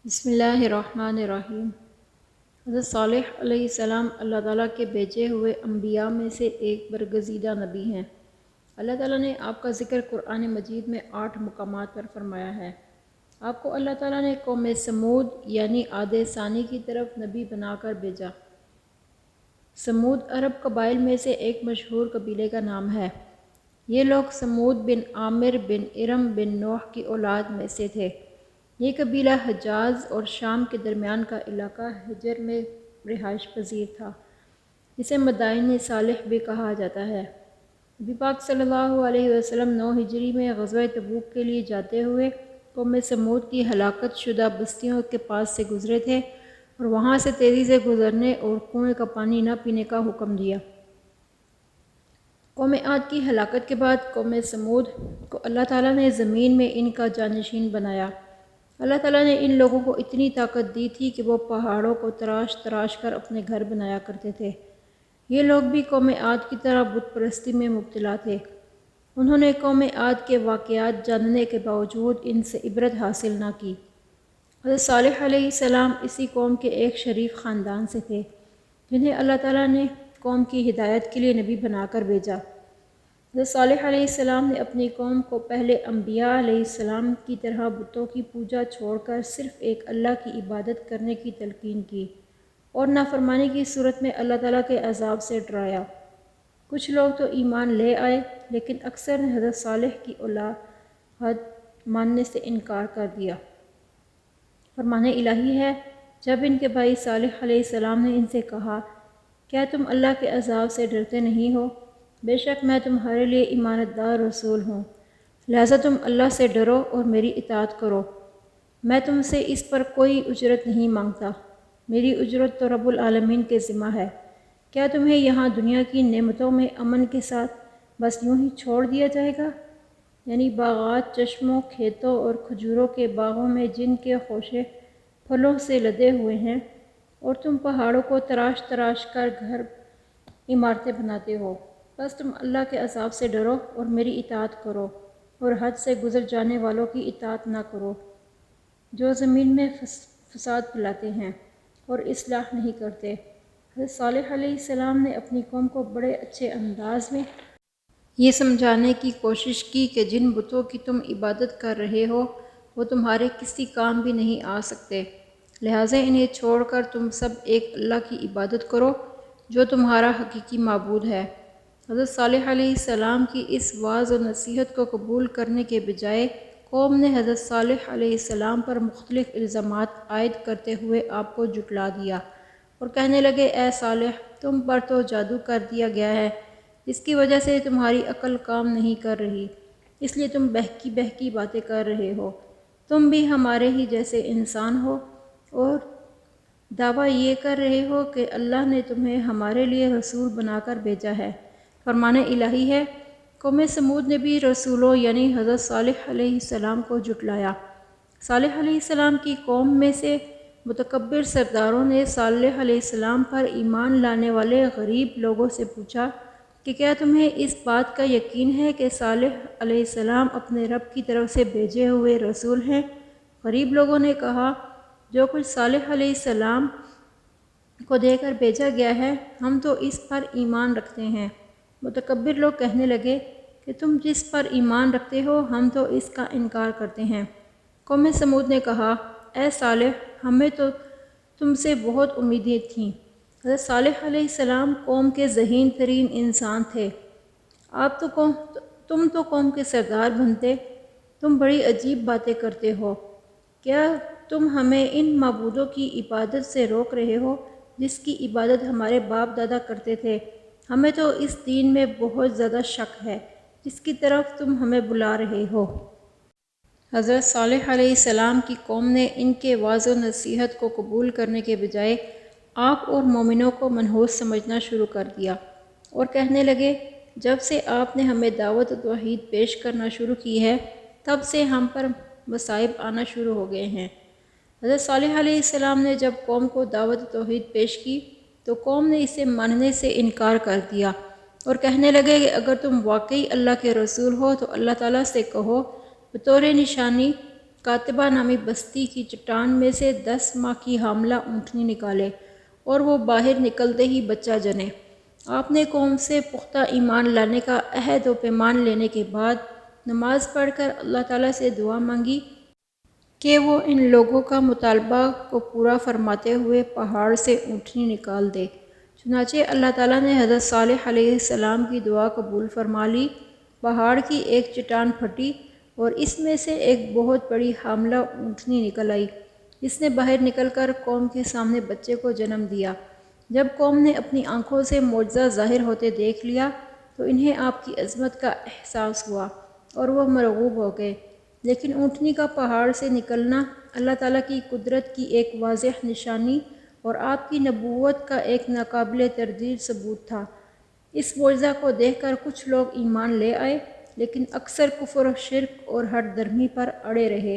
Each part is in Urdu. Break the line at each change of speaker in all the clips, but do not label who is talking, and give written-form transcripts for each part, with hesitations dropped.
بسم اللہ الرحمن الرحیم۔ حضرت صالح علیہ السلام اللہ تعالیٰ کے بھیجے ہوئے انبیاء میں سے ایک برگزیدہ نبی ہیں۔ اللہ تعالیٰ نے آپ کا ذکر قرآن مجید میں 8 مقامات پر فرمایا ہے۔ آپ کو اللہ تعالیٰ نے قوم سمود یعنی عاد ثانی کی طرف نبی بنا کر بھیجا۔ سمود عرب قبائل میں سے ایک مشہور قبیلے کا نام ہے۔ یہ لوگ سمود بن عامر بن ارم بن نوح کی اولاد میں سے تھے۔ یہ قبیلہ حجاز اور شام کے درمیان کا علاقہ حجر میں رہائش پذیر تھا، جسے مدائن صالح بھی کہا جاتا ہے۔ نبی پاک صلی اللہ علیہ وسلم 9 ہجری میں غزوہ تبوک کے لیے جاتے ہوئے قوم سمود کی ہلاکت شدہ بستیوں کے پاس سے گزرے تھے اور وہاں سے تیزی سے گزرنے اور کنویں کا پانی نہ پینے کا حکم دیا۔ قوم عاد کی ہلاکت کے بعد قوم سمود کو اللہ تعالیٰ نے زمین میں ان کا جانشین بنایا۔ اللہ تعالیٰ نے ان لوگوں کو اتنی طاقت دی تھی کہ وہ پہاڑوں کو تراش تراش کر اپنے گھر بنایا کرتے تھے۔ یہ لوگ بھی قوم عاد کی طرح بت پرستی میں مبتلا تھے۔ انہوں نے قوم عاد کے واقعات جاننے کے باوجود ان سے عبرت حاصل نہ کی۔ حضرت صالح علیہ السلام اسی قوم کے ایک شریف خاندان سے تھے، جنہیں اللہ تعالیٰ نے قوم کی ہدایت کے لیے نبی بنا کر بھیجا۔ حضرت صالح علیہ السلام نے اپنی قوم کو پہلے انبیاء علیہ السلام کی طرح بتوں کی پوجا چھوڑ کر صرف ایک اللہ کی عبادت کرنے کی تلقین کی اور نافرمانی کی صورت میں اللہ تعالیٰ کے عذاب سے ڈرایا۔ کچھ لوگ تو ایمان لے آئے، لیکن اکثر نے حضرت صالح کی اولاد ماننے سے انکار کر دیا۔ فرمان الہی ہے، جب ان کے بھائی صالح علیہ السلام نے ان سے کہا، کیا تم اللہ کے عذاب سے ڈرتے نہیں ہو؟ بے شک میں تمہارے لیے امانت دار رسول ہوں، لہٰذا تم اللہ سے ڈرو اور میری اطاعت کرو۔ میں تم سے اس پر کوئی اجرت نہیں مانگتا، میری اجرت تو رب العالمین کے ذمہ ہے۔ کیا تمہیں یہاں دنیا کی نعمتوں میں امن کے ساتھ بس یوں ہی چھوڑ دیا جائے گا؟ یعنی باغات، چشموں، کھیتوں اور کھجوروں کے باغوں میں جن کے خوشے پھلوں سے لدے ہوئے ہیں، اور تم پہاڑوں کو تراش تراش کر گھر عمارتیں بناتے ہو۔ بس تم اللہ کے عذاب سے ڈرو اور میری اطاعت کرو، اور حد سے گزر جانے والوں کی اطاعت نہ کرو، جو زمین میں فساد پھیلاتے ہیں اور اصلاح نہیں کرتے۔ حضرت صالح علیہ السلام نے اپنی قوم کو بڑے اچھے انداز میں یہ سمجھانے کی کوشش کی کہ جن بتوں کی تم عبادت کر رہے ہو وہ تمہارے کسی کام بھی نہیں آ سکتے، لہٰذا انہیں چھوڑ کر تم سب ایک اللہ کی عبادت کرو جو تمہارا حقیقی معبود ہے۔ حضرت صالح علیہ السلام کی اس وعظ و نصیحت کو قبول کرنے کے بجائے قوم نے حضرت صالح علیہ السلام پر مختلف الزامات عائد کرتے ہوئے آپ کو جھٹلا دیا اور کہنے لگے، اے صالح، تم پر تو جادو کر دیا گیا ہے، جس کی وجہ سے تمہاری عقل کام نہیں کر رہی، اس لیے تم بہکی بہکی باتیں کر رہے ہو۔ تم بھی ہمارے ہی جیسے انسان ہو اور دعویٰ یہ کر رہے ہو کہ اللہ نے تمہیں ہمارے لیے رسول بنا کر بھیجا ہے۔ فرمان الہی ہے، قوم سمود نے بھی رسولوں یعنی حضرت صالح علیہ السلام کو جھٹلایا۔ صالح علیہ السلام کی قوم میں سے متکبر سرداروں نے صالح علیہ السلام پر ایمان لانے والے غریب لوگوں سے پوچھا کہ کیا تمہیں اس بات کا یقین ہے کہ صالح علیہ السلام اپنے رب کی طرف سے بھیجے ہوئے رسول ہیں؟ غریب لوگوں نے کہا، جو کچھ صالح علیہ السلام کو دے کر بھیجا گیا ہے ہم تو اس پر ایمان رکھتے ہیں۔ متکبر لوگ کہنے لگے کہ تم جس پر ایمان رکھتے ہو ہم تو اس کا انکار کرتے ہیں۔ قوم سمود نے کہا، اے صالح، ہمیں تو تم سے بہت امیدیں تھیں۔ حضرت صالح علیہ السلام قوم کے ذہین ترین انسان تھے، تم تو قوم کے سردار بنتے، تم بڑی عجیب باتیں کرتے ہو۔ کیا تم ہمیں ان معبودوں کی عبادت سے روک رہے ہو جس کی عبادت ہمارے باپ دادا کرتے تھے؟ ہمیں تو اس دین میں بہت زیادہ شک ہے جس کی طرف تم ہمیں بلا رہے ہو۔ حضرت صالح علیہ السلام کی قوم نے ان کے وعظ و نصیحت کو قبول کرنے کے بجائے آپ اور مومنوں کو منحوس سمجھنا شروع کر دیا اور کہنے لگے، جب سے آپ نے ہمیں دعوت توحید پیش کرنا شروع کی ہے تب سے ہم پر مصائب آنا شروع ہو گئے ہیں۔ حضرت صالح علیہ السلام نے جب قوم کو دعوت توحید پیش کی تو قوم نے اسے ماننے سے انکار کر دیا اور کہنے لگے کہ اگر تم واقعی اللہ کے رسول ہو تو اللہ تعالیٰ سے کہو بطور نشانی کاتبہ نامی بستی کی چٹان میں سے 10 ماہ کی حاملہ اونٹنی نکالے اور وہ باہر نکلتے ہی بچہ جنے۔ آپ نے قوم سے پختہ ایمان لانے کا عہد و پیمان لینے کے بعد نماز پڑھ کر اللہ تعالیٰ سے دعا مانگی کہ وہ ان لوگوں کا مطالبہ کو پورا فرماتے ہوئے پہاڑ سے اونٹنی نکال دے۔ چنانچہ اللہ تعالیٰ نے حضرت صالح علیہ السلام کی دعا قبول فرما لی۔ پہاڑ کی ایک چٹان پھٹی اور اس میں سے ایک بہت بڑی حاملہ اونٹنی نکل آئی، جس نے باہر نکل کر قوم کے سامنے بچے کو جنم دیا۔ جب قوم نے اپنی آنکھوں سے معجزہ ظاہر ہوتے دیکھ لیا تو انہیں آپ کی عظمت کا احساس ہوا اور وہ مرعوب ہو گئے۔ لیکن اونٹنی کا پہاڑ سے نکلنا اللہ تعالیٰ کی قدرت کی ایک واضح نشانی اور آپ کی نبوت کا ایک ناقابل تردید ثبوت تھا۔ اس معجزہ کو دیکھ کر کچھ لوگ ایمان لے آئے، لیکن اکثر کفر و شرک اور ہٹ درمی پر اڑے رہے۔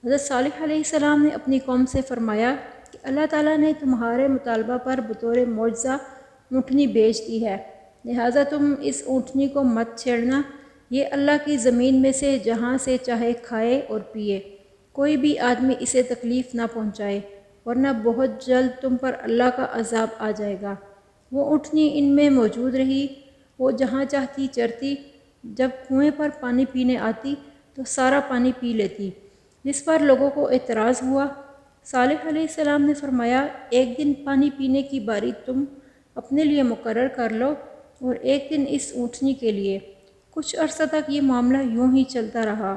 حضرت صالح علیہ السلام نے اپنی قوم سے فرمایا کہ اللہ تعالیٰ نے تمہارے مطالبہ پر بطور معجزہ اونٹنی بھیج دی ہے، لہٰذا تم اس اونٹنی کو مت چھیڑنا۔ یہ اللہ کی زمین میں سے جہاں سے چاہے کھائے اور پیے، کوئی بھی آدمی اسے تکلیف نہ پہنچائے، ورنہ بہت جلد تم پر اللہ کا عذاب آ جائے گا۔ وہ اونٹنی ان میں موجود رہی، وہ جہاں چاہتی چرتی، جب کنویں پر پانی پینے آتی تو سارا پانی پی لیتی، جس پر لوگوں کو اعتراض ہوا۔ صالح علیہ السلام نے فرمایا، ایک دن پانی پینے کی باری تم اپنے لیے مقرر کر لو اور ایک دن اس اونٹنی کے لیے۔ کچھ عرصہ تک یہ معاملہ یوں ہی چلتا رہا۔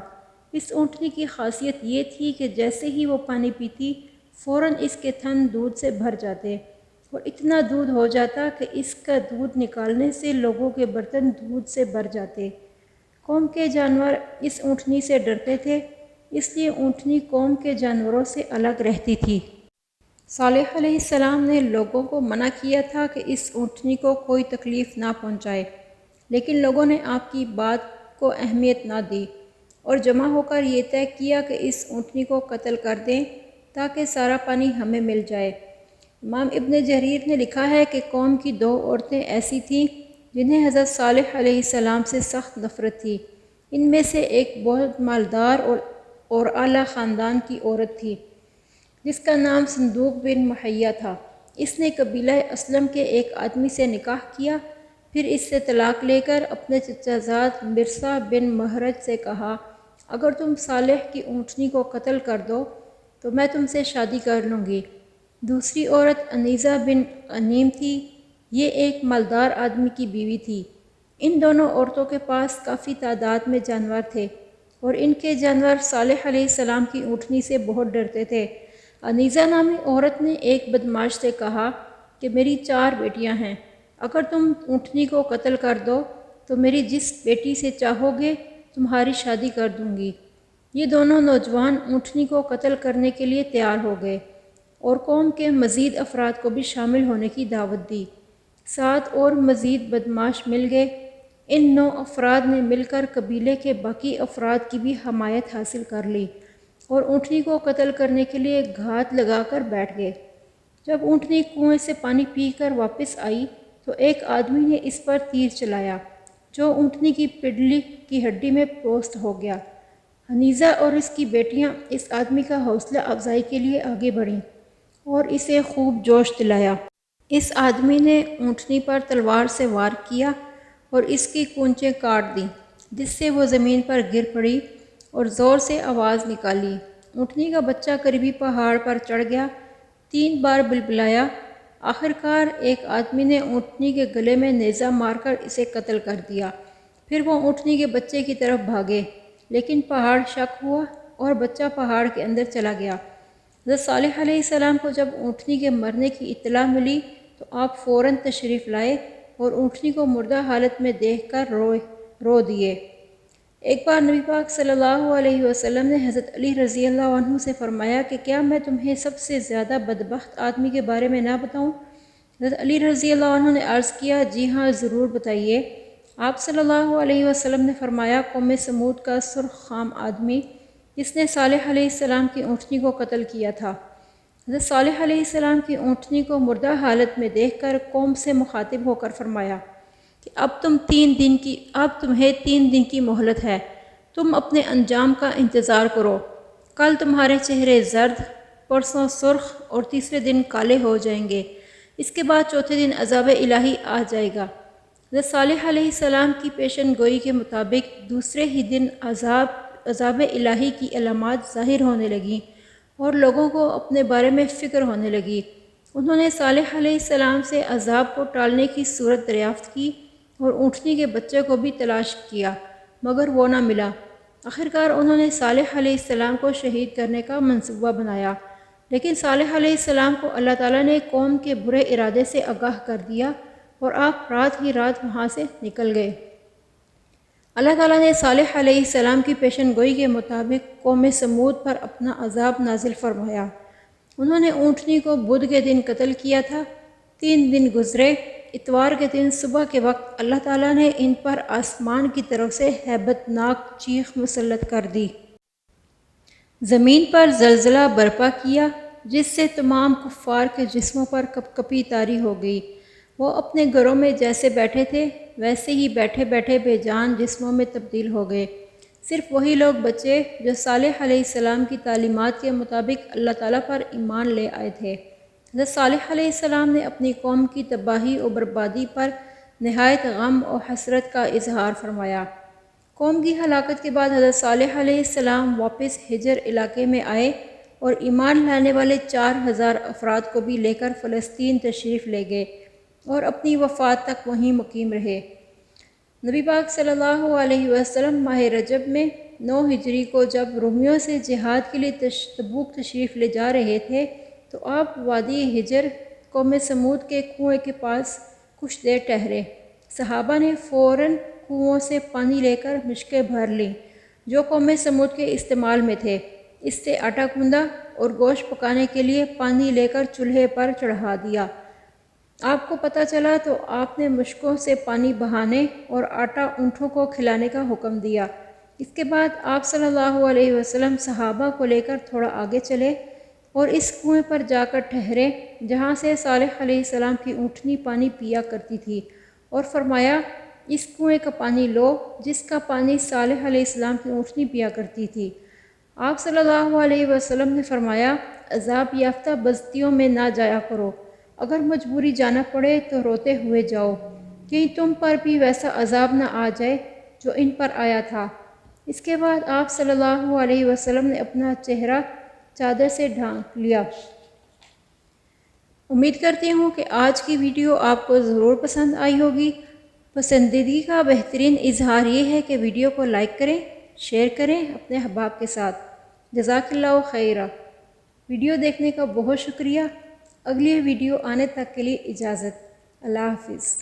اس اونٹنی کی خاصیت یہ تھی کہ جیسے ہی وہ پانی پیتی فوراً اس کے تھن دودھ سے بھر جاتے اور اتنا دودھ ہو جاتا کہ اس کا دودھ نکالنے سے لوگوں کے برتن دودھ سے بھر جاتے۔ قوم کے جانور اس اونٹنی سے ڈرتے تھے، اس لیے اونٹنی قوم کے جانوروں سے الگ رہتی تھی۔ صالح علیہ السلام نے لوگوں کو منع کیا تھا کہ اس اونٹنی کو کوئی تکلیف نہ پہنچائے، لیکن لوگوں نے آپ کی بات کو اہمیت نہ دی اور جمع ہو کر یہ طے کیا کہ اس اونٹنی کو قتل کر دیں تاکہ سارا پانی ہمیں مل جائے۔ امام ابن جریر نے لکھا ہے کہ قوم کی 2 عورتیں ایسی تھیں جنہیں حضرت صالح علیہ السلام سے سخت نفرت تھی۔ ان میں سے ایک بہت مالدار اور اعلیٰ خاندان کی عورت تھی جس کا نام صندوق بن محیہ تھا۔ اس نے قبیلہ اسلم کے ایک آدمی سے نکاح کیا، پھر اس سے طلاق لے کر اپنے چچا زاد مرثا بن مہرج سے کہا، اگر تم صالح کی اونٹنی کو قتل کر دو تو میں تم سے شادی کر لوں گی۔ دوسری عورت انیزہ بن غنیم تھی، یہ ایک مالدار آدمی کی بیوی تھی۔ ان دونوں عورتوں کے پاس کافی تعداد میں جانور تھے اور ان کے جانور صالح علیہ السلام کی اونٹنی سے بہت ڈرتے تھے۔ انیزہ نامی عورت نے ایک بدماش سے کہا کہ میری 4 بیٹیاں ہیں، اگر تم اونٹنی کو قتل کر دو تو میری جس بیٹی سے چاہو گے تمہاری شادی کر دوں گی۔ یہ دونوں نوجوان اونٹنی کو قتل کرنے کے لیے تیار ہو گئے اور قوم کے مزید افراد کو بھی شامل ہونے کی دعوت دی۔ 7 اور مزید بدماش مل گئے۔ ان 9 افراد نے مل کر قبیلے کے باقی افراد کی بھی حمایت حاصل کر لی اور اونٹنی کو قتل کرنے کے لیے گھات لگا کر بیٹھ گئے۔ جب اونٹنی کنویں سے پانی پی کر واپس آئی تو ایک آدمی نے اس پر تیر چلایا جو اونٹنی کی پنڈلی کی ہڈی میں پوست ہو گیا۔ حنیظہ اور اس کی بیٹیاں اس آدمی کا حوصلہ افزائی کے لیے آگے بڑھیں اور اسے خوب جوش دلایا۔ اس آدمی نے اونٹنی پر تلوار سے وار کیا اور اس کی کونچیں کاٹ دیں، جس سے وہ زمین پر گر پڑی اور زور سے آواز نکالی۔ اونٹنی کا بچہ قریبی پہاڑ پر چڑھ گیا، 3 بار بلبلایا۔ آخرکار ایک آدمی نے اونٹنی کے گلے میں نیزہ مار کر اسے قتل کر دیا۔ پھر وہ اونٹنی کے بچے کی طرف بھاگے، لیکن پہاڑ شک ہوا اور بچہ پہاڑ کے اندر چلا گیا۔ حضرت صالح علیہ السلام کو جب اونٹنی کے مرنے کی اطلاع ملی تو آپ فوراً تشریف لائے اور اونٹنی کو مردہ حالت میں دیکھ کر رو دیے۔ ایک بار نبی پاک صلی اللہ علیہ وسلم نے حضرت علی رضی اللہ عنہ سے فرمایا کہ کیا میں تمہیں سب سے زیادہ بدبخت آدمی کے بارے میں نہ بتاؤں؟ حضرت علی رضی اللہ عنہ نے عرض کیا، جی ہاں ضرور بتائیے۔ آپ صلی اللہ علیہ وسلم نے فرمایا، قوم سمود کا سرخ خام آدمی جس نے صالح علیہ السلام کی اونٹنی کو قتل کیا تھا۔ حضرت صالح علیہ السلام کی اونٹنی کو مردہ حالت میں دیکھ کر قوم سے مخاطب ہو کر فرمایا کہ اب تمہیں 3 دن کی مہلت ہے، تم اپنے انجام کا انتظار کرو۔ کل تمہارے چہرے زرد، پرسوں سرخ اور تیسرے دن کالے ہو جائیں گے۔ اس کے بعد چوتھے دن عذاب الہی آ جائے گا۔ حضرت صالح علیہ السلام کی پیشن گوئی کے مطابق دوسرے ہی دن عذاب الہی کی علامات ظاہر ہونے لگیں اور لوگوں کو اپنے بارے میں فکر ہونے لگی۔ انہوں نے صالح علیہ السلام سے عذاب کو ٹالنے کی صورت دریافت کی اور اونٹنی کے بچے کو بھی تلاش کیا مگر وہ نہ ملا۔ آخرکار انہوں نے صالح علیہ السلام کو شہید کرنے کا منصوبہ بنایا، لیکن صالح علیہ السلام کو اللہ تعالیٰ نے قوم کے برے ارادے سے آگاہ کر دیا اور آپ رات ہی رات وہاں سے نکل گئے۔ اللہ تعالیٰ نے صالح علیہ السلام کی پیشن گوئی کے مطابق قوم سمود پر اپنا عذاب نازل فرمایا۔ انہوں نے اونٹنی کو بدھ کے دن قتل کیا تھا۔ 3 دن گزرے۔ اتوار کے دن صبح کے وقت اللہ تعالیٰ نے ان پر آسمان کی طرف سے ہیبت ناک چیخ مسلط کر دی۔ زمین پر زلزلہ برپا کیا جس سے تمام کفار کے جسموں پر کپکپی طاری ہو گئی۔ وہ اپنے گھروں میں جیسے بیٹھے تھے ویسے ہی بیٹھے بیٹھے بے جان جسموں میں تبدیل ہو گئے۔ صرف وہی لوگ بچے جو صالح علیہ السلام کی تعلیمات کے مطابق اللہ تعالیٰ پر ایمان لے آئے تھے۔ حضرت صالح علیہ السلام نے اپنی قوم کی تباہی و بربادی پر نہایت غم و حسرت کا اظہار فرمایا۔ قوم کی ہلاکت کے بعد حضرت صالح علیہ السلام واپس حجر علاقے میں آئے اور ایمان لانے والے 4000 افراد کو بھی لے کر فلسطین تشریف لے گئے اور اپنی وفات تک وہیں مقیم رہے۔ نبی پاک صلی اللہ علیہ وسلم ماہ رجب میں 9 ہجری کو جب رومیوں سے جہاد کے لیے تبوک تشریف لے جا رہے تھے تو آپ وادی حجر قوم سمود کے کنویں کے پاس کچھ دیر ٹھہرے۔ صحابہ نے فوراً کنووں سے پانی لے کر مشکیں بھر لیں جو قوم سمود کے استعمال میں تھے۔ اس سے آٹا گوندا اور گوشت پکانے کے لیے پانی لے کر چولہے پر چڑھا دیا۔ آپ کو پتہ چلا تو آپ نے مشکوں سے پانی بہانے اور آٹا اونٹوں کو کھلانے کا حکم دیا۔ اس کے بعد آپ صلی اللہ علیہ وسلم صحابہ کو لے کر تھوڑا آگے چلے اور اس کنویں پر جا کر ٹھہرے جہاں سے صالح علیہ السلام کی اونٹنی پانی پیا کرتی تھی، اور فرمایا اس کنویں کا پانی لو جس کا پانی صالح علیہ السلام کی اونٹنی پیا کرتی تھی۔ آپ صلی اللہ علیہ وسلم نے فرمایا عذاب یافتہ بستیوں میں نہ جایا کرو، اگر مجبوری جانا پڑے تو روتے ہوئے جاؤ، کہیں تم پر بھی ویسا عذاب نہ آ جائے جو ان پر آیا تھا۔ اس کے بعد آپ صلی اللہ علیہ وسلم نے اپنا چہرہ چادر سے ڈھانپ لیا۔ امید کرتی ہوں کہ آج کی ویڈیو آپ کو ضرور پسند آئی ہوگی۔ پسندیدگی کا بہترین اظہار یہ ہے کہ ویڈیو کو لائک کریں، شیئر کریں اپنے احباب کے ساتھ۔ جزاک اللہ خیرہ۔ ویڈیو دیکھنے کا بہت شکریہ۔ اگلی ویڈیو آنے تک کے لیے اجازت۔ اللہ حافظ۔